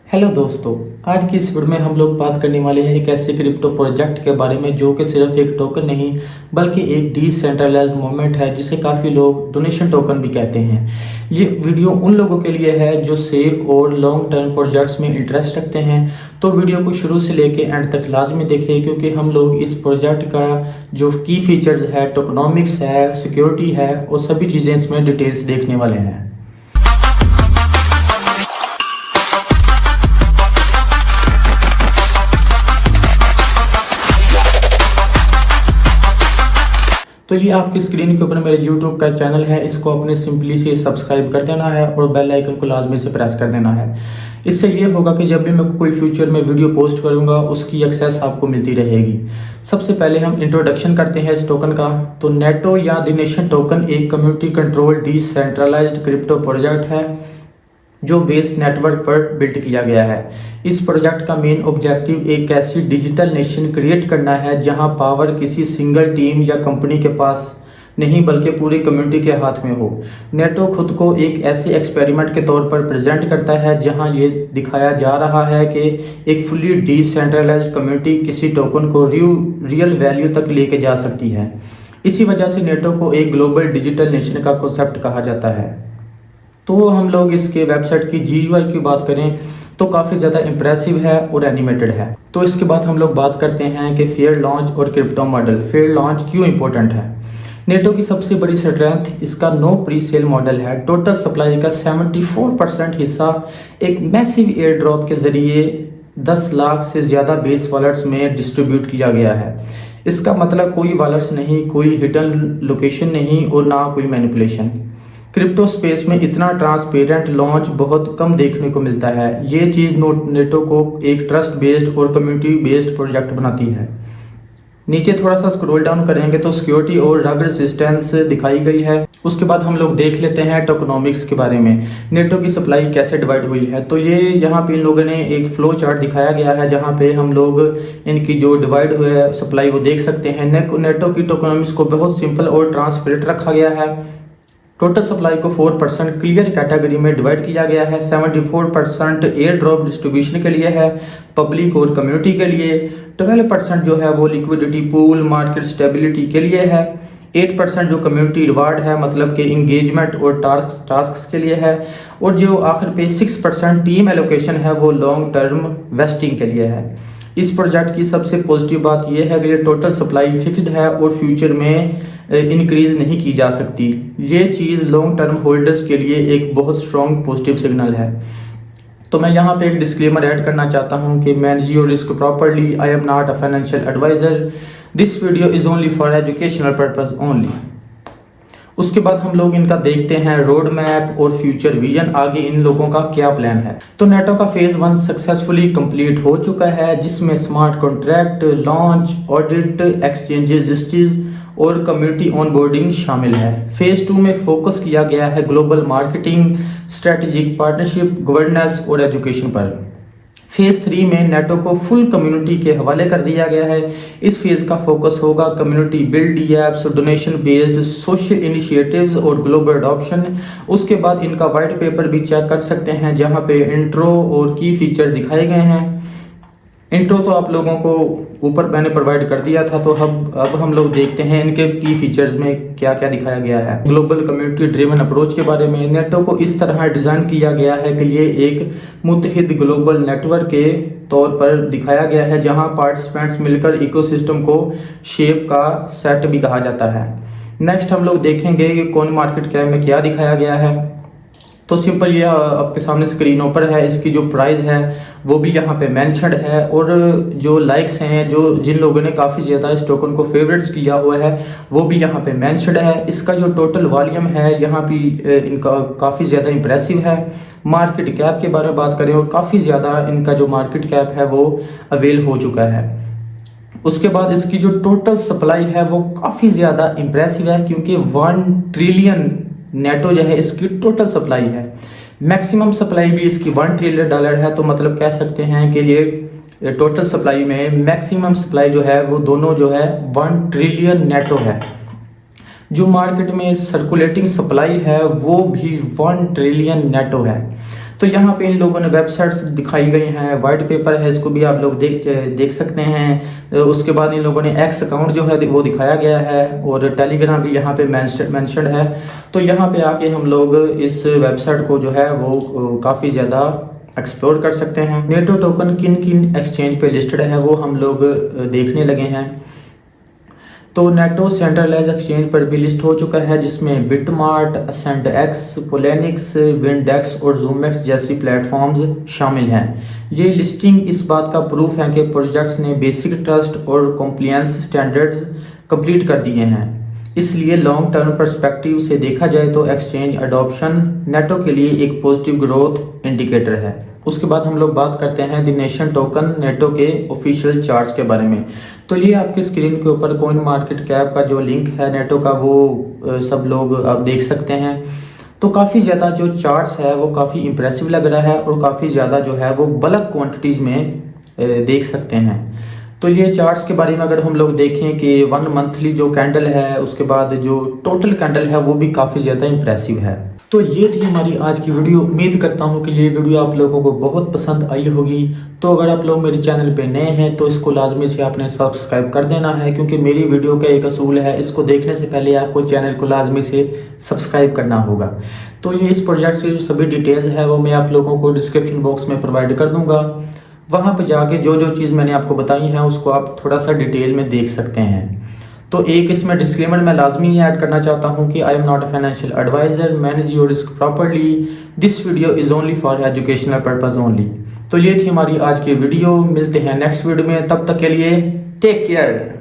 Hello दोस्तों, आज की इस वीडियो में हम लोग बात करने वाले हैं एक ऐसे क्रिप्टो प्रोजेक्ट के बारे में जो कि सिर्फ एक टोकन नहीं बल्कि एक डिसेंट्रलाइज्ड मूवमेंट है जिसे काफ़ी लोग डोनेशन टोकन भी कहते हैं। ये वीडियो उन लोगों के लिए है जो सेफ और लॉन्ग टर्म प्रोजेक्ट्स में इंटरेस्ट रखते हैं, तो वीडियो को शुरू से लेके एंड तक लाजमी देखें क्योंकि हम लोग इस प्रोजेक्ट का जो की फीचर्स है, टोकनॉमिक्स है, सिक्योरिटी है और सभी चीज़ें इसमें डिटेल्स देखने वाले हैं। तो ये आपकी स्क्रीन के ऊपर मेरे YouTube का चैनल है, इसको अपने सिंपली से सब्सक्राइब कर देना है और बेल आइकन को लाजमी से प्रेस कर देना है। इससे ये होगा कि जब भी मैं कोई फ्यूचर में वीडियो पोस्ट करूंगा उसकी एक्सेस आपको मिलती रहेगी। सबसे पहले हम इंट्रोडक्शन करते हैं इस टोकन का। तो नेटो या द नेशन टोकन एक community control decentralised crypto project है जो बेस नेटवर्क पर बिल्ड किया गया है। इस प्रोजेक्ट का मेन ऑब्जेक्टिव एक ऐसी डिजिटल नेशन क्रिएट करना है जहां पावर किसी सिंगल टीम या कंपनी के पास नहीं बल्कि पूरी कम्युनिटी के हाथ में हो। नेटो खुद को एक ऐसे एक्सपेरिमेंट के तौर पर प्रेजेंट करता है जहां ये दिखाया जा रहा है कि एक फुली डिसेंट्रलाइज्ड कम्युनिटी किसी टोकन को रियल वैल्यू तक लेके जा सकती है। इसी वजह से नेटो को एक ग्लोबल डिजिटल नेशन का कॉन्सेप्ट कहा जाता है। तो हम लोग इसके वेबसाइट की GUI की बात करें तो काफ़ी ज़्यादा इम्प्रेसिव है और एनिमेटेड है। तो इसके बाद हम लोग बात करते हैं कि फेयर लॉन्च और क्रिप्टो मॉडल। फेयर लॉन्च क्यों इंपॉर्टेंट है? नेटो की सबसे बड़ी स्ट्रेंथ इसका नो प्री सेल मॉडल है। टोटल सप्लाई का 74% हिस्सा एक मैसिव एयर ड्रॉप के जरिए 10 लाख से ज़्यादा बेस वॉलेट्स में डिस्ट्रीब्यूट किया गया है। इसका मतलब कोई वॉलेट्स नहीं, कोई हिडन लोकेशन नहीं और ना कोई मैनिपुलेशन। क्रिप्टो स्पेस में इतना ट्रांसपेरेंट लॉन्च बहुत कम देखने को मिलता है। ये चीज़ नेटो को एक ट्रस्ट बेस्ड और कम्युनिटी बेस्ड प्रोजेक्ट बनाती है। नीचे थोड़ा सा स्क्रॉल डाउन करेंगे तो सिक्योरिटी और रग रेजिस्टेंस दिखाई गई है। उसके बाद हम लोग देख लेते हैं टोकनॉमिक्स के बारे में। नेटो की सप्लाई कैसे डिवाइड हुई है, तो ये यहाँ पे इन लोगों ने एक फ्लो चार्ट दिखाया गया है जहाँ पे हम लोग इनकी जो डिवाइड हुई है सप्लाई वो देख सकते हैं। नेटो की टोकनॉमिक्स को बहुत सिंपल और ट्रांसपेरेंट रखा गया है। टोटल सप्लाई को 4% क्लियर कैटेगरी में डिवाइड किया गया है। 74% एयर ड्रॉप डिस्ट्रीब्यूशन के लिए है, पब्लिक और कम्युनिटी के लिए। 12% जो है वो लिक्विडिटी पूल मार्केट स्टेबिलिटी के लिए है। 8% जो कम्युनिटी रिवार्ड है मतलब कि इंगेजमेंट और टास्क के लिए है। और जो आखिर पे 6% टीम एलोकेशन है वो लॉन्ग टर्म वेस्टिंग के लिए है। इस प्रोजेक्ट की सबसे पॉजिटिव बात यह है कि टोटल सप्लाई फिक्स्ड है और फ्यूचर में इंक्रीज नहीं की जा सकती। ये चीज़ लॉन्ग टर्म होल्डर्स के लिए एक बहुत स्ट्रॉन्ग पॉजिटिव सिग्नल है। तो मैं यहाँ पे एक डिस्क्लेमर ऐड करना चाहता हूँ कि manage your risk properly. I am not a financial adviser. This video is only for educational purpose only. उसके बाद हम लोग इनका देखते हैं रोड मैप और फ्यूचर विजन। आगे इन लोगों का क्या प्लान है। तो नेटो का फेज 1 सक्सेसफुली कंप्लीट हो चुका है जिसमें smart contract launch, audit, exchanges listings और कम्युनिटी ऑनबोर्डिंग शामिल है। फेज 2 में फोकस किया गया है global marketing, strategic partnership, governance और एजुकेशन पर। फेज 3 में नेटो को फुल कम्युनिटी के हवाले कर दिया गया है। इस फेज का फोकस होगा community build apps, donation based social initiatives और ग्लोबल अडॉप्शन। उसके बाद इनका वाइट पेपर भी चेक कर सकते हैं जहां पे इंट्रो और की फीचर दिखाए गए हैं। इंट्रो तो आप लोगों को ऊपर मैंने प्रोवाइड कर दिया था, तो अब हम लोग देखते हैं इनके की फीचर्स में क्या क्या दिखाया गया है। ग्लोबल कम्युनिटी ड्रिवन अप्रोच के बारे में नेटो को इस तरह डिज़ाइन किया गया है कि ये एक मुत्तहिद ग्लोबल नेटवर्क के तौर पर दिखाया गया है जहां पार्टिसिपेंट्स मिलकर इकोसिस्टम को शेप का सेट भी कहा जाता है। नेक्स्ट हम लोग देखेंगे कि कौन मार्केट कैप में क्या दिखाया गया है। तो सिंपल ये आपके सामने स्क्रीनों पर है। इसकी जो प्राइस है वो भी यहाँ पे मेंशन्ड है और जो लाइक्स हैं, जो जिन लोगों ने काफ़ी ज़्यादा इस टोकन को फेवरेट्स किया हुआ है वो भी यहाँ पे मेंशन्ड है। इसका जो टोटल वॉल्यूम है यहाँ भी इनका काफ़ी ज़्यादा इंप्रेसिव है। मार्केट कैप के बारे में बात करें और काफ़ी ज़्यादा इनका जो मार्केट कैप है वो अवेल हो चुका है। उसके बाद इसकी जो टोटल सप्लाई है वो काफ़ी ज़्यादा इंप्रेसिव है क्योंकि 1 ट्रिलियन नेटो जो है इसकी टोटल सप्लाई है। मैक्सिमम सप्लाई भी इसकी $1 ट्रिलियन है। तो मतलब कह सकते हैं कि ये टोटल सप्लाई में मैक्सिमम सप्लाई जो है वो दोनों जो है 1 ट्रिलियन नेटो है। जो मार्केट में सर्कुलेटिंग सप्लाई है वो भी 1 ट्रिलियन नेटो है। तो यहाँ पे इन लोगों ने वेबसाइट्स दिखाई गई हैं, वाइट पेपर है, इसको भी आप लोग देख सकते हैं। उसके बाद इन लोगों ने एक्स अकाउंट जो है वो दिखाया गया है और टेलीग्राम भी यहाँ पे मेंशन है। तो यहाँ पे आके हम लोग इस वेबसाइट को जो है वो काफ़ी ज़्यादा एक्सप्लोर कर सकते हैं। नेटो टोकन किन किन एक्सचेंज पे लिस्टेड है वो हम लोग देखने लगे हैं। तो नेटो सेंट्रलाइज एक्सचेंज पर भी लिस्ट हो चुका है, जिसमें बिटमार्ट, असेंट एक्स, पोलेनिक्स, विंडेक्स और जूमेक्स जैसी प्लेटफॉर्म्स शामिल हैं। ये लिस्टिंग इस बात का प्रूफ है कि प्रोजेक्ट्स ने बेसिक ट्रस्ट और कॉम्प्लियंस स्टैंडर्ड्स कंप्लीट कर दिए हैं। इसलिए लॉन्ग टर्म पर्सपेक्टिव से देखा जाए तो एक्सचेंज अडॉप्शन नेटो के लिए एक पॉजिटिव ग्रोथ इंडिकेटर है। उसके बाद हम लोग बात करते हैं द नेशन टोकन नेटो के ऑफिशियल चार्ट्स के बारे में। तो ये आपके स्क्रीन के ऊपर कॉइन मार्केट कैप का जो लिंक है नेटो का वो सब लोग आप देख सकते हैं। तो काफ़ी ज़्यादा जो चार्ट्स है वो काफ़ी इंप्रेसिव लग रहा है और काफ़ी ज़्यादा जो है वो बल्क क्वांटिटीज़ में देख सकते हैं। तो ये चार्ट्स के बारे में अगर हम लोग देखें कि 1 मंथली जो कैंडल है, उसके बाद जो टोटल कैंडल है वो भी काफ़ी ज़्यादा इंप्रेसिव है। तो ये थी हमारी आज की वीडियो। उम्मीद करता हूँ कि ये वीडियो आप लोगों को बहुत पसंद आई होगी। तो अगर आप लोग मेरे चैनल पे नए हैं तो इसको लाजमी से आपने सब्सक्राइब कर देना है, क्योंकि मेरी वीडियो का एक असूल है, इसको देखने से पहले आपको चैनल को लाजमी से सब्सक्राइब करना होगा। तो ये इस प्रोजेक्ट की जो सभी डिटेल्स है वो मैं आप लोगों को डिस्क्रिप्शन बॉक्स में प्रोवाइड कर दूंगा। वहाँ पर जाके जो जो चीज़ मैंने आपको बताई है उसको आप थोड़ा सा डिटेल में देख सकते हैं। तो एक इसमें डिस्क्लेमर मैं लाजमी ऐड करना चाहता हूँ कि I am not a financial adviser, manage your risk properly, this video is only for educational purpose only. तो ये थी हमारी आज की वीडियो। मिलते हैं नेक्स्ट वीडियो में, तब तक के लिए टेक केयर।